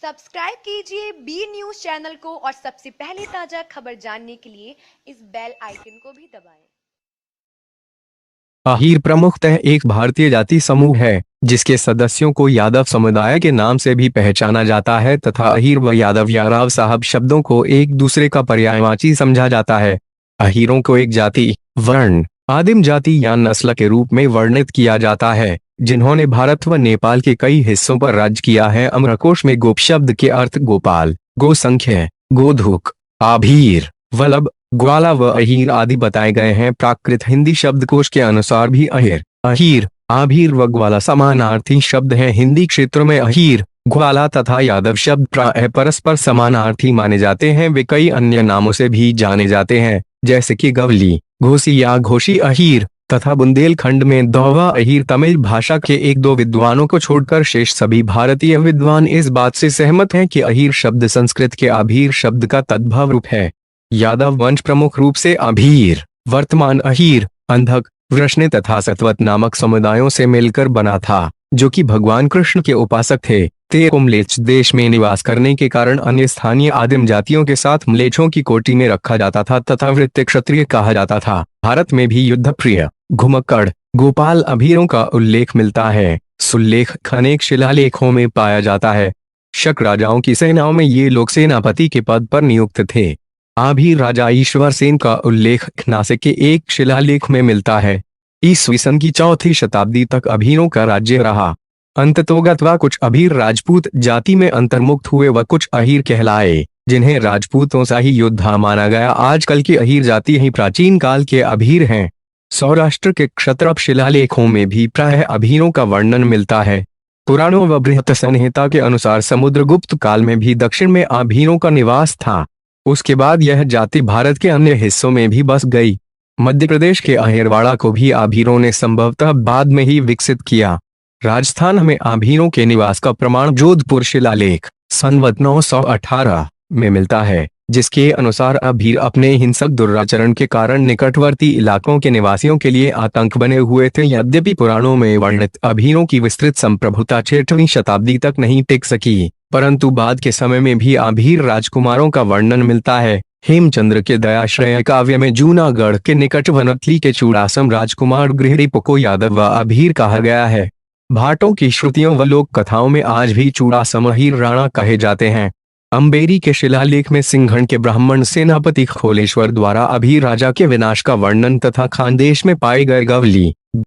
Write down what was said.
Subscribe कीजिए B news channel को और सबसे पहले ताजा खबर जानने के लिए इस बेल आइकन को भी दबाएं। अहीर प्रमुखतः एक भारतीय जाति समूह है जिसके सदस्यों को यादव समुदाय के नाम से भी पहचाना जाता है तथा अहीर व यादव या राव साहब शब्दों को एक दूसरे का पर्यायवाची समझा जाता है। अहीरों को एक जाति, वर्ण, आदिम जाति या नस्ल के रूप में वर्णित किया जाता है जिन्होंने भारत व नेपाल के कई हिस्सों पर राज किया है। अमरकोश में गोप शब्द के अर्थ गोपाल, गोसंख्य, गोधुक, आभीर, वल्लभ, ग्वाला व अहीर आदि बताए गए हैं। प्राकृत हिंदी शब्दकोश के अनुसार भी अहीर, अहीर, आभीर व ग्वाला समानार्थी शब्द हैं। हिंदी क्षेत्र में अहीर, ग्वाला तथा यादव शब्द प्रायः परस्पर समानार्थी माने जाते हैं। वे कई अन्य नामों से भी जाने जाते हैं जैसे कि गवली, घोसी या घोषी अहीर तथा बुंदेलखंड में दोवा अहीर। तमिल भाषा के एक दो विद्वानों को छोड़कर शेष सभी भारतीय विद्वान इस बात से सहमत हैं कि अहीर शब्द संस्कृत के आभीर शब्द का तद्भव रूप है। यादव वंश प्रमुख रूप से आभीर, वर्तमान अहीर, अंधक, वृष्ण तथा सतवत नामक समुदायों से मिलकर बना था जो कि भगवान कृष्ण के उपासक थे। म्लेच्छ देश में निवास करने के कारण अन्य स्थानीय आदिम जातियों के साथ म्लेच्छों की कोटि में रखा जाता था तथा वृत्ति क्षत्रिय कहा जाता था। भारत में भी युद्ध प्रिय, घुमक्कड़, गोपाल अभीरों का उल्लेख मिलता है। सुल्लेख अनेक शिलालेखों में पाया जाता है। शक राजाओं की सेनाओं में ये लोग सेनापति के पद पर नियुक्त थे। आभीर राजा ईश्वर सेन का उल्लेख नासिक के एक शिलालेख में मिलता है। ईस्वी सन की 4वीं शताब्दी तक अभीरों का राज्य रहा। अंततोगत्वा कुछ अभीर राजपूत जाति में अंतर्मुक्त हुए व कुछ अहीर कहलाए जिन्हें राजपूतों सा ही योद्धा माना गया। आजकल की अहीर जाति ही प्राचीन काल के अभीर हैं। सौराष्ट्र के क्षत्रप शिलालेखों में भी प्रायः अभीरों का वर्णन मिलता है। पुराणों व बृहत संहिता के अनुसार समुद्रगुप्त काल में भी दक्षिण में अभीरों का निवास था। उसके बाद यह जाति भारत के अन्य हिस्सों में भी बस गई। मध्य प्रदेश के अहिरवाड़ा को भी आभीरों ने संभवतः बाद में ही विकसित किया। राजस्थान में आभीरों के निवास का प्रमाण जोधपुर शिलालेख संवत 918 में मिलता है जिसके अनुसार आभीर अपने हिंसक दुराचरण के कारण निकटवर्ती इलाकों के निवासियों के लिए आतंक बने हुए थे। यद्यपि पुराणों में वर्णित अभीरों की विस्तृत संप्रभुता 6वीं शताब्दी तक नहीं टिक सकी परंतु बाद के समय में भी आभीर राजकुमारों का वर्णन मिलता है। हेमचंद्र के दयाश्रय काव्य में जूनागढ़ के निकट वनथली के चूड़ासम राजकुमार गृहरिप को यादव व अभीर कहा गया है। भाटों की श्रुतियों व लोक कथाओं में आज भी चूड़ासम अहीर राणा कहे जाते हैं। अंबेरी के शिलालेख में सिंघन के ब्राह्मण सेनापति खोलेश्वर द्वारा अभीर राजा के विनाश का वर्णन तथा खानदेश में पाए गए गवली,